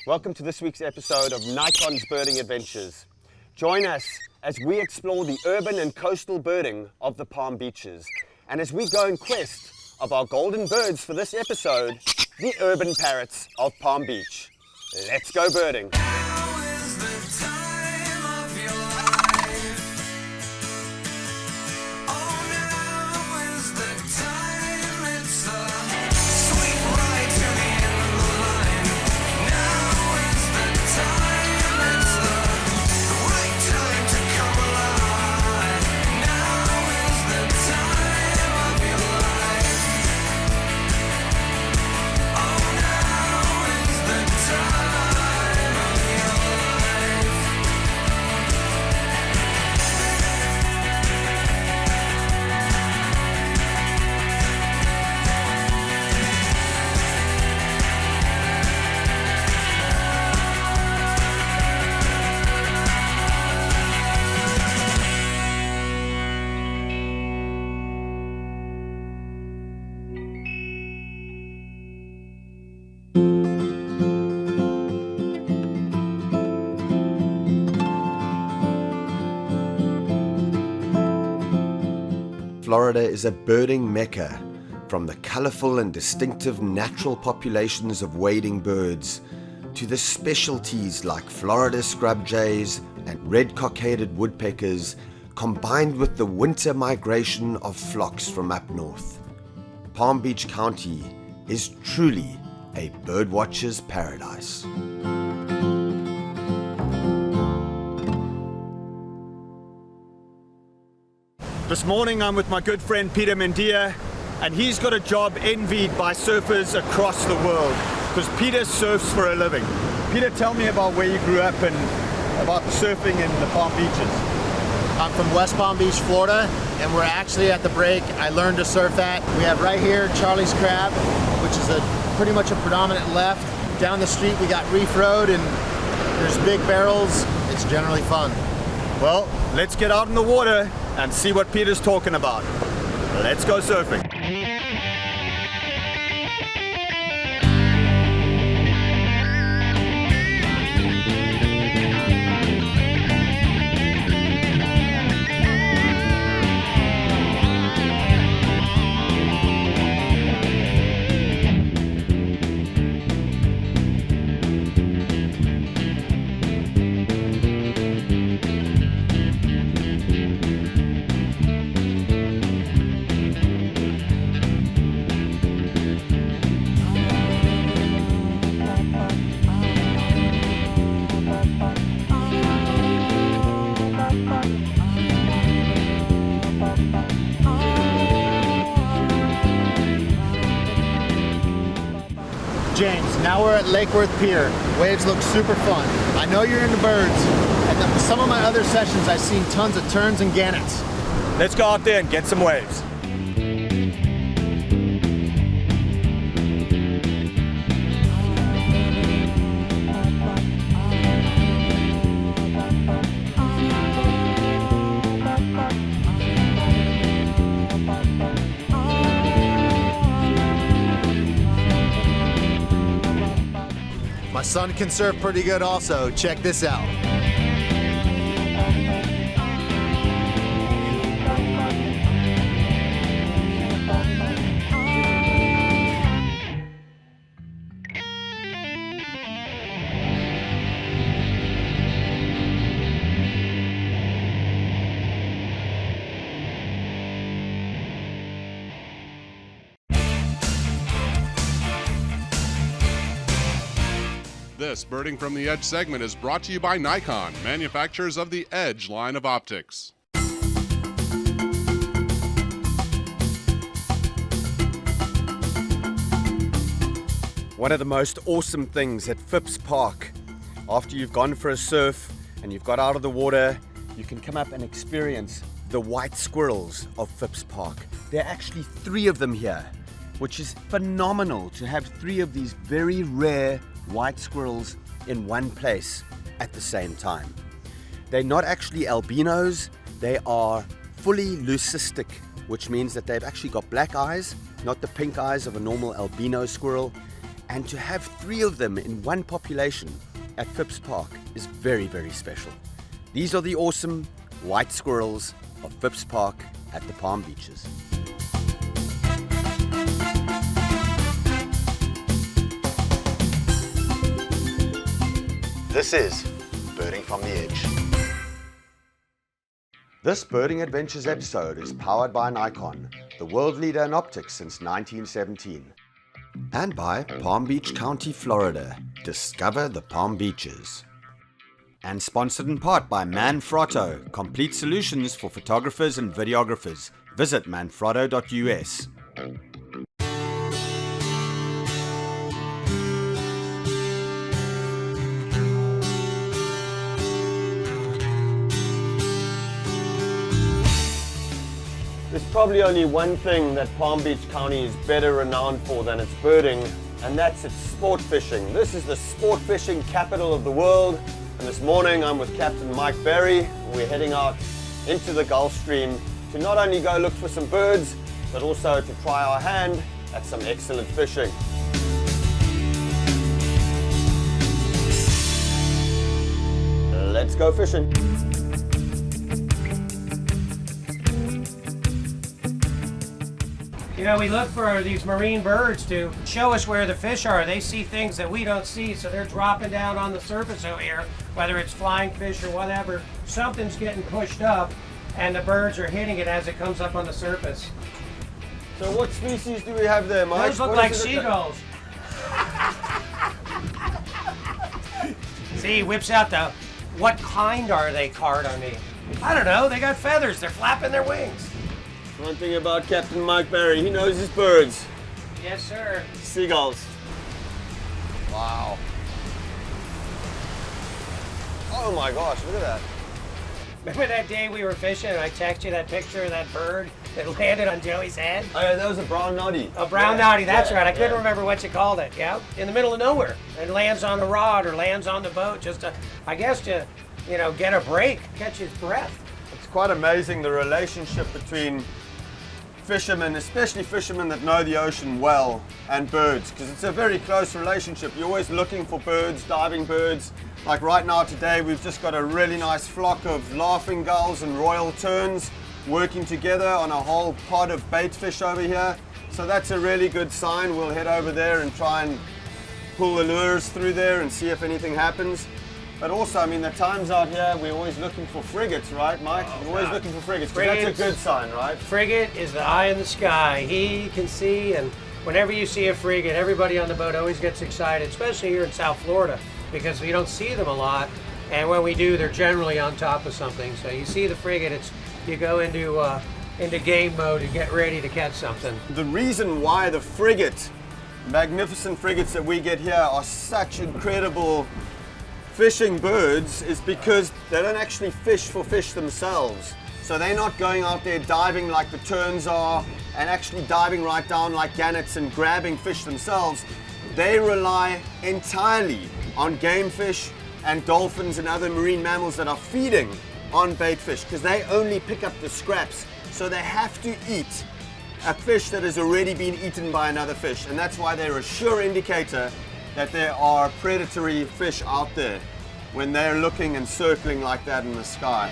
Welcome to this week's episode of Nikon's Birding Adventures. Join us as we explore the urban and coastal birding of the Palm Beaches. And as we go in quest of our golden birds for this episode, the urban parrots of Palm Beach. Let's go birding. Florida is a birding mecca, from the colorful and distinctive natural populations of wading birds to the specialties like Florida scrub jays and red-cockaded woodpeckers, combined with the winter migration of flocks from up north. Palm Beach County is truly a birdwatcher's paradise. This morning I'm with my good friend Peter Mendia, and he's got a job envied by surfers across the world because Peter surfs for a living. Peter, tell me about where you grew up and about the surfing in the Palm Beaches. I'm from West Palm Beach, Florida, and we're actually at the break I learned to surf at. We have right here Charlie's Crab, which is pretty much a predominant left. Down the street we got Reef Road, and there's big barrels. It's generally fun. Well, let's get out in the water and see what Peter's talking about. Let's go surfing. James, now we're at Lake Worth Pier. Waves look super fun. I know you're into birds, and some of my other sessions I've seen tons of terns and gannets. Let's go out there and get some waves. My son can surf pretty good also. Check this out. This Birding from the Edge segment is brought to you by Nikon, manufacturers of the Edge line of optics. One of the most awesome things at Phipps Park, after you've gone for a surf and you've got out of the water, you can come up and experience the white squirrels of Phipps Park. There are actually 3 of them here, which is phenomenal to have 3 of these very rare white squirrels in one place at the same time. They're not actually albinos, they are fully leucistic, which means that they've actually got black eyes, not the pink eyes of a normal albino squirrel, And to have 3 of them in one population at Phipps Park is very, very special. These are the awesome white squirrels of Phipps Park at the Palm Beaches. This is Birding from the Edge. This Birding Adventures episode is powered by Nikon, the world leader in optics since 1917. And by Palm Beach County, Florida. Discover the Palm Beaches. And sponsored in part by Manfrotto, complete solutions for photographers and videographers. Visit manfrotto.us. There's probably only one thing that Palm Beach County is better renowned for than its birding, and that's its sport fishing. This is the sport fishing capital of the world, and this morning I'm with Captain Mike Berry. We're heading out into the Gulf Stream to not only go look for some birds, but also to try our hand at some excellent fishing. Let's go fishing. You know, we look for these marine birds to show us where the fish are. They see things that we don't see, so they're dropping down on the surface over here, whether it's flying fish or whatever. Something's getting pushed up, and the birds are hitting it as it comes up on the surface. So what species do we have there, Mike? Those look like seagulls. See, he whips out the, what kind are they card on me? I don't know, they got feathers, they're flapping their wings. One thing about Captain Mike Berry, he knows his birds. Yes, sir. Seagulls. Wow. Oh my gosh, look at that. Remember that day we were fishing and I texted you that picture of that bird that landed on Joey's head? Oh yeah, that was a brown noddy. A brown noddy, that's right. I couldn't remember what you called it. Yeah, in the middle of nowhere. And lands on the rod or lands on the boat just to, I guess, to, you know, get a break, catch his breath. It's quite amazing the relationship between fishermen, especially fishermen that know the ocean well, and birds, because it's a very close relationship. You're always looking for birds, diving birds. Like right now today, we've just got a really nice flock of laughing gulls and royal terns working together on a whole pod of bait fish over here. So that's a really good sign. We'll head over there and try and pull the lures through there and see if anything happens. But also, I mean, the times out here, we're always looking for frigates, right, Mike? We're always looking for frigates, because that's a good sign, right? Frigate is the eye in the sky. He can see, and whenever you see a frigate, everybody on the boat always gets excited, especially here in South Florida, because we don't see them a lot, and when we do, they're generally on top of something. So you see the frigate, you go into game mode and get ready to catch something. The reason why the frigate, magnificent frigates that we get here, are such incredible fishing birds is because they don't actually fish for fish themselves. So they're not going out there diving like the terns are and actually diving right down like gannets and grabbing fish themselves. They rely entirely on game fish and dolphins and other marine mammals that are feeding on bait fish, because they only pick up the scraps. So they have to eat a fish that has already been eaten by another fish, and that's why they're a sure indicator that there are predatory fish out there when they're looking and circling like that in the sky.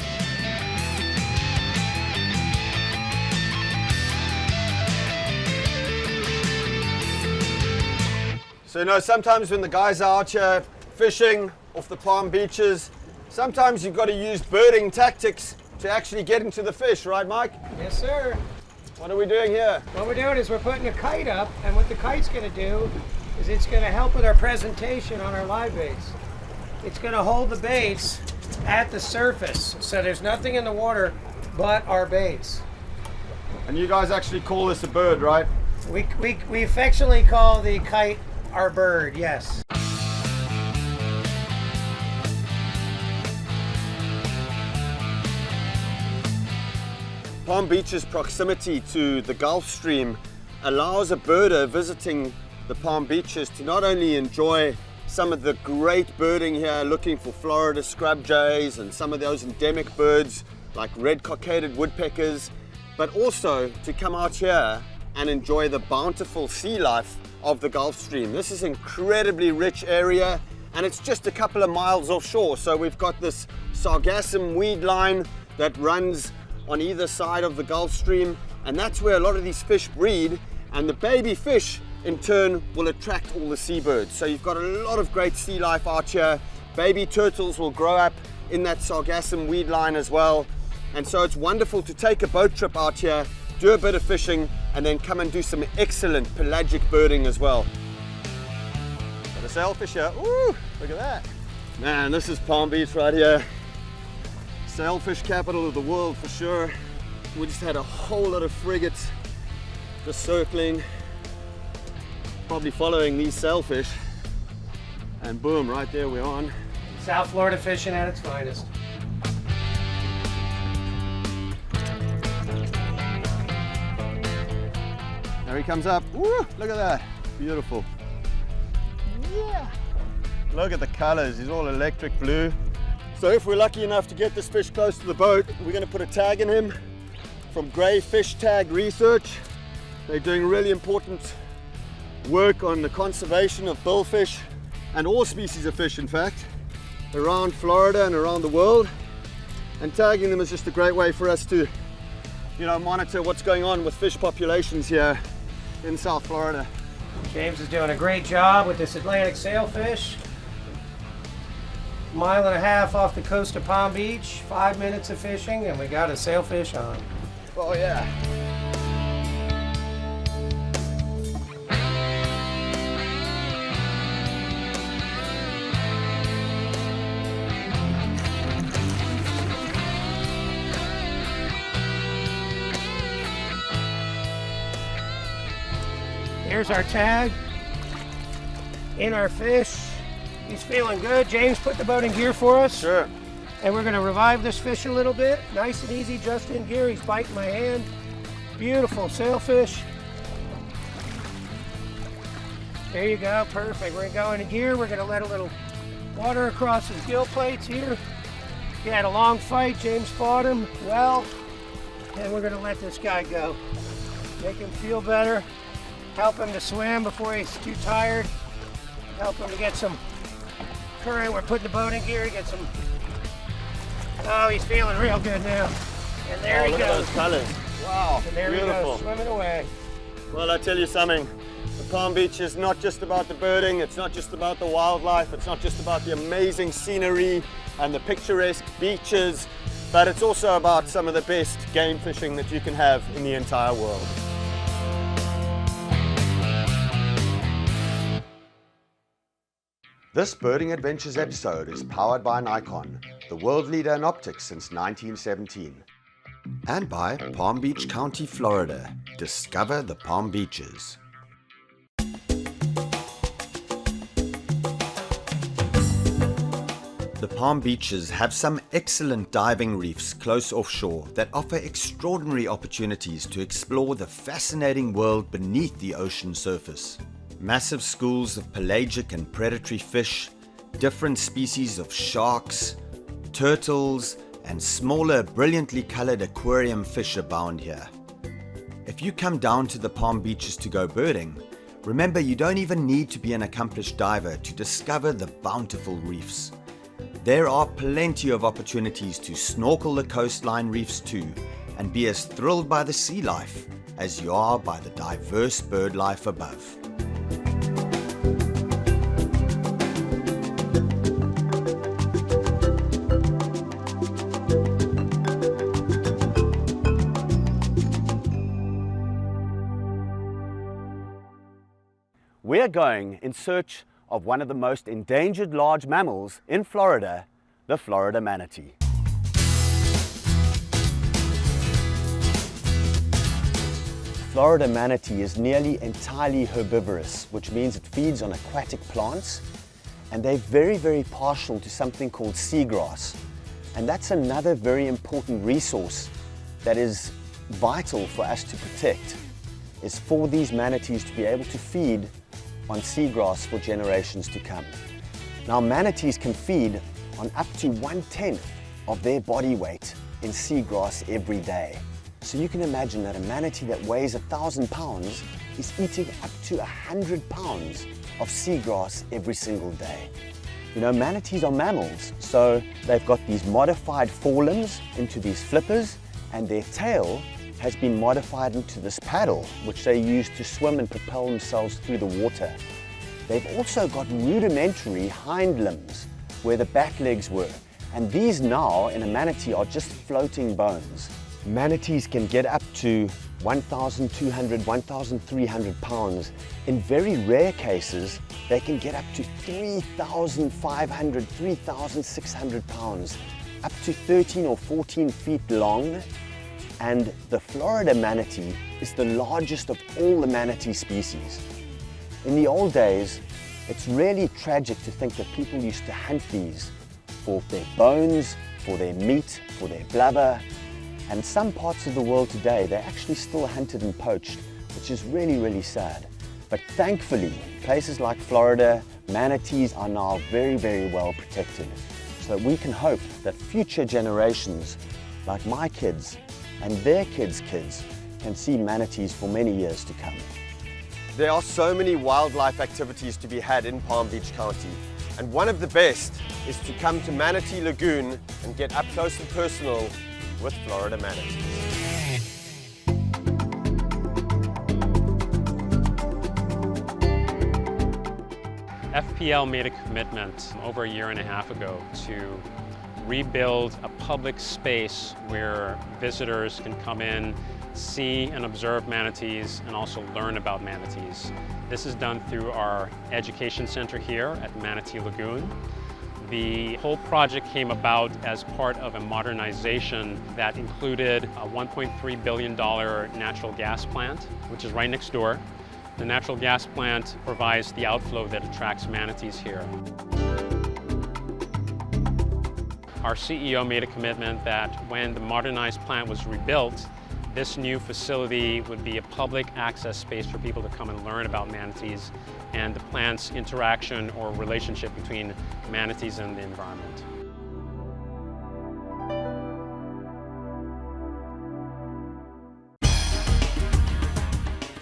So you know, sometimes when the guys are out here fishing off the Palm Beaches, sometimes you've got to use birding tactics to actually get into the fish, right, Mike? Yes, sir. What are we doing here? What we're doing is we're putting a kite up, and what the kite's going to do is it's going to help with our presentation on our live baits. It's going to hold the baits at the surface, so there's nothing in the water but our baits. And you guys actually call this a bird, right? We affectionately call the kite our bird, yes. Palm Beach's proximity to the Gulf Stream allows a birder visiting the Palm Beaches to not only enjoy some of the great birding here, looking for Florida scrub jays and some of those endemic birds like red-cockaded woodpeckers, but also to come out here and enjoy the bountiful sea life of the Gulf Stream. This is an incredibly rich area, and it's just a couple of miles offshore. So we've got this sargassum weed line that runs on either side of the Gulf Stream, and that's where a lot of these fish breed, and the baby fish in turn will attract all the seabirds. So you've got a lot of great sea life out here. Baby turtles will grow up in that sargassum weed line as well. And so it's wonderful to take a boat trip out here, do a bit of fishing, and then come and do some excellent pelagic birding as well. Got a sailfish here. Ooh, look at that. Man, this is Palm Beach right here. Sailfish capital of the world for sure. We just had a whole lot of frigates just circling, probably following these sailfish. And boom, right there we're on. South Florida fishing at its finest. There he comes up. Woo, look at that. Beautiful. Yeah. Look at the colors. He's all electric blue. So if we're lucky enough to get this fish close to the boat, we're going to put a tag in him from Grey Fish Tag Research. They're doing really important work on the conservation of billfish and all species of fish, in fact, around Florida and around the world. And tagging them is just a great way for us to, monitor what's going on with fish populations here in South Florida. James is doing a great job with this Atlantic sailfish. 1.5 miles off the coast of Palm Beach, 5 minutes of fishing, and we got a sailfish on. Oh yeah. Here's our tag in our fish. He's feeling good. James put the boat in gear for us. Sure. And we're gonna revive this fish a little bit. Nice and easy, just in gear. He's biting my hand. Beautiful sailfish. There you go, perfect. We're gonna go into gear. We're gonna let a little water across his gill plates here. He had a long fight. James fought him well. And we're gonna let this guy go. Make him feel better. Help him to swim before he's too tired. Help him to get some current. We're putting the boat in gear to get some. Oh, he's feeling real good now. And there he look goes. at those colors. Wow, And there beautiful. he goes, swimming away. Well, I tell you something. The Palm Beach is not just about the birding. It's not just about the wildlife. It's not just about the amazing scenery and the picturesque beaches, but it's also about some of the best game fishing that you can have in the entire world. This Birding Adventures episode is powered by Nikon, the world leader in optics since 1917. And by Palm Beach County, Florida. Discover the Palm Beaches. The Palm Beaches have some excellent diving reefs close offshore that offer extraordinary opportunities to explore the fascinating world beneath the ocean surface. Massive schools of pelagic and predatory fish, different species of sharks, turtles, and smaller, brilliantly colored aquarium fish abound here. If you come down to the Palm Beaches to go birding, remember you don't even need to be an accomplished diver to discover the bountiful reefs. There are plenty of opportunities to snorkel the coastline reefs too, and be as thrilled by the sea life as you are by the diverse bird life above. We're going in search of one of the most endangered large mammals in Florida, the Florida manatee. Florida manatee is nearly entirely herbivorous, which means it feeds on aquatic plants, and they're very, very partial to something called seagrass. And that's another very important resource that is vital for us to protect, is for these manatees to be able to feed on seagrass for generations to come. Now, manatees can feed on up to 1/10 of their body weight in seagrass every day. So you can imagine that a manatee that weighs 1,000 pounds is eating up to 100 pounds of seagrass every single day. You know, manatees are mammals, so they've got these modified forelimbs into these flippers, and their tail has been modified into this paddle, which they use to swim and propel themselves through the water. They've also got rudimentary hind limbs where the back legs were, and these now in a manatee are just floating bones. Manatees can get up to 1,200, 1,300 pounds. In very rare cases, they can get up to 3,500, 3,600 pounds, up to 13 or 14 feet long. And the Florida manatee is the largest of all the manatee species. In the old days, it's really tragic to think that people used to hunt these for their bones, for their meat, for their blubber. And some parts of the world today, they're actually still hunted and poached, which is really, really sad. But thankfully, places like Florida, manatees are now very, very well protected, so that we can hope that future generations, like my kids and their kids' kids, can see manatees for many years to come. There are so many wildlife activities to be had in Palm Beach County, and one of the best is to come to Manatee Lagoon and get up close and personal with Florida manatees. FPL made a commitment over a year and a half ago to rebuild a public space where visitors can come in, see and observe manatees, and also learn about manatees. This is done through our education center here at Manatee Lagoon. The whole project came about as part of a modernization that included a $1.3 billion natural gas plant, which is right next door. The natural gas plant provides the outflow that attracts manatees here. Our CEO made a commitment that when the modernized plant was rebuilt, this new facility would be a public access space for people to come and learn about manatees and the plant's interaction or relationship between manatees and the environment.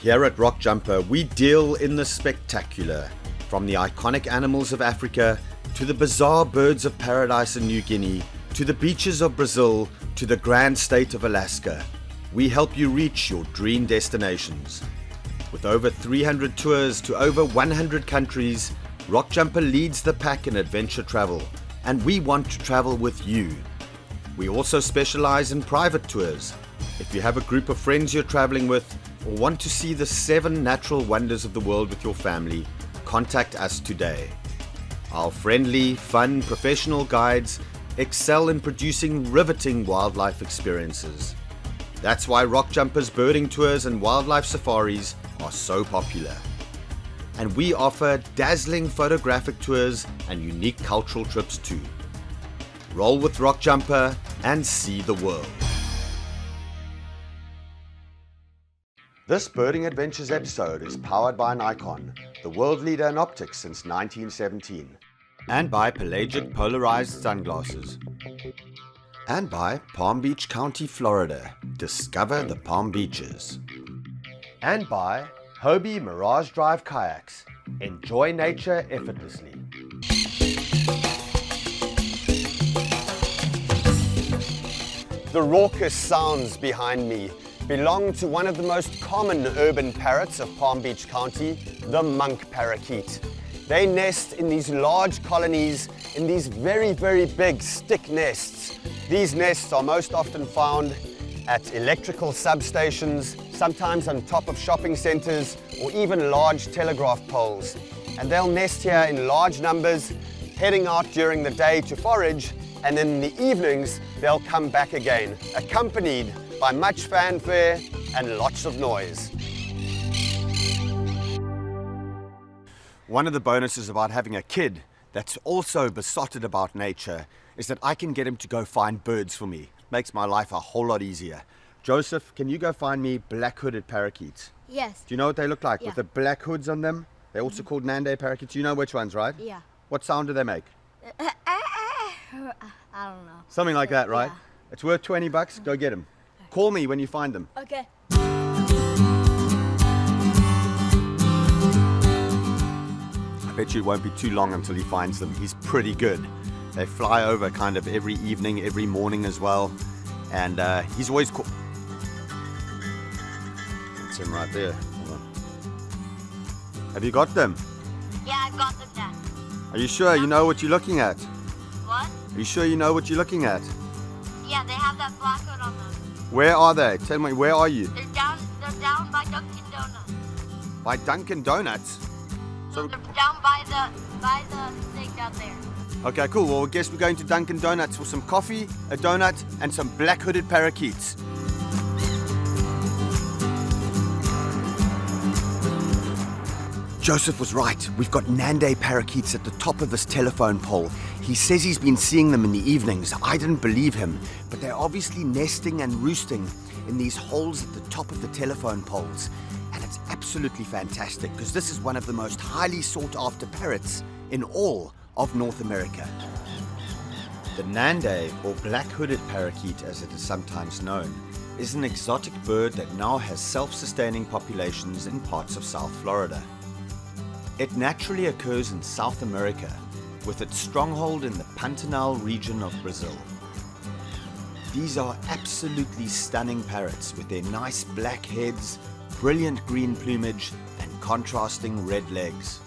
Here at Rock Jumper, we deal in the spectacular, from the iconic animals of Africa to the bizarre birds of paradise in New Guinea, to the beaches of Brazil, to the grand state of Alaska. We help you reach your dream destinations. With over 300 tours to over 100 countries, Rock Jumper leads the pack in adventure travel, and we want to travel with you. We also specialize in private tours. If you have a group of friends you're traveling with, or want to see the 7 natural wonders of the world with your family, contact us today. Our friendly, fun, professional guides excel in producing riveting wildlife experiences. That's why Rock Jumper's birding tours and wildlife safaris are so popular. And we offer dazzling photographic tours and unique cultural trips too. Roll with Rock Jumper and see the world. This Birding Adventures episode is powered by Nikon, the world leader in optics since 1917, and by Pelagic Polarized Sunglasses, and by Palm Beach County, Florida. Discover the Palm Beaches. And by Hobie Mirage Drive Kayaks. Enjoy nature effortlessly. The raucous sounds behind me belong to one of the most common urban parrots of Palm Beach County, the monk parakeet. They nest in these large colonies in these very, very big stick nests. These nests are most often found at electrical substations, sometimes on top of shopping centers, or even large telegraph poles. And they'll nest here in large numbers, heading out during the day to forage, and in the evenings they'll come back again, accompanied by much fanfare and lots of noise. One of the bonuses about having a kid that's also besotted about nature is that I can get him to go find birds for me. Makes my life a whole lot easier. Joseph, can you go find me black-hooded parakeets? Yes. Do you know what they look like? Yeah. With the black hoods on them? They're also called Nande parakeets. You know which ones, right? Yeah. What sound do they make? I don't know. Something like that, right? Yeah. It's worth $20. Go get them. Call me when you find them. Okay. bet you it won't be too long until he finds them. He's pretty good. They fly over kind of every evening, every morning as well. And he's always caught. That's him right there. Hold on. Have you got them? Yeah, I've got them, Dad. Are you sure you know what you're looking at? What? Are you sure you know what you're looking at? Yeah, they have that black hood on them. Where are they? Tell me, where are you? They're down by Dunkin' Donuts. By Dunkin' Donuts? So they're down by the thing down there. Okay, cool. Well, I guess we're going to Dunkin' Donuts for some coffee, a donut, and some black-hooded parakeets. Joseph was right. We've got Nande parakeets at the top of this telephone pole. He says he's been seeing them in the evenings. I didn't believe him, but they're obviously nesting and roosting in these holes at the top of the telephone poles. And it's absolutely fantastic because this is one of the most highly sought after parrots in all of North America. The Nande, or black-hooded parakeet as it is sometimes known, is an exotic bird that now has self-sustaining populations in parts of South Florida. It naturally occurs in South America, with its stronghold in the Pantanal region of Brazil. These are absolutely stunning parrots with their nice black heads, brilliant green plumage, and contrasting red legs.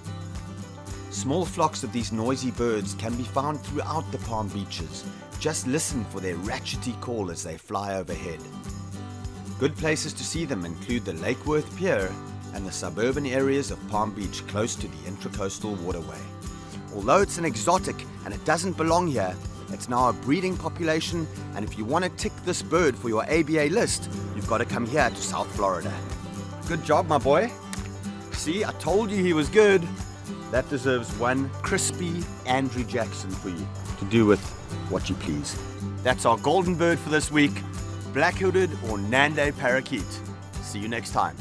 Small flocks of these noisy birds can be found throughout the Palm Beaches. Just listen for their ratchety call as they fly overhead. Good places to see them include the Lake Worth Pier and the suburban areas of Palm Beach close to the Intracoastal Waterway. Although it's an exotic and it doesn't belong here, it's now a breeding population, and if you want to tick this bird for your ABA list, you've got to come here to South Florida. Good job, my boy. See, I told you he was good. That deserves one crispy Andrew Jackson for you to do with what you please. That's our golden bird for this week, black-hooded or Nande parakeet. See you next time.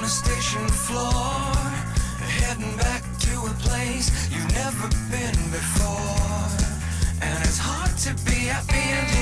Station floor, heading back to a place you've never been before, and it's hard to be happy and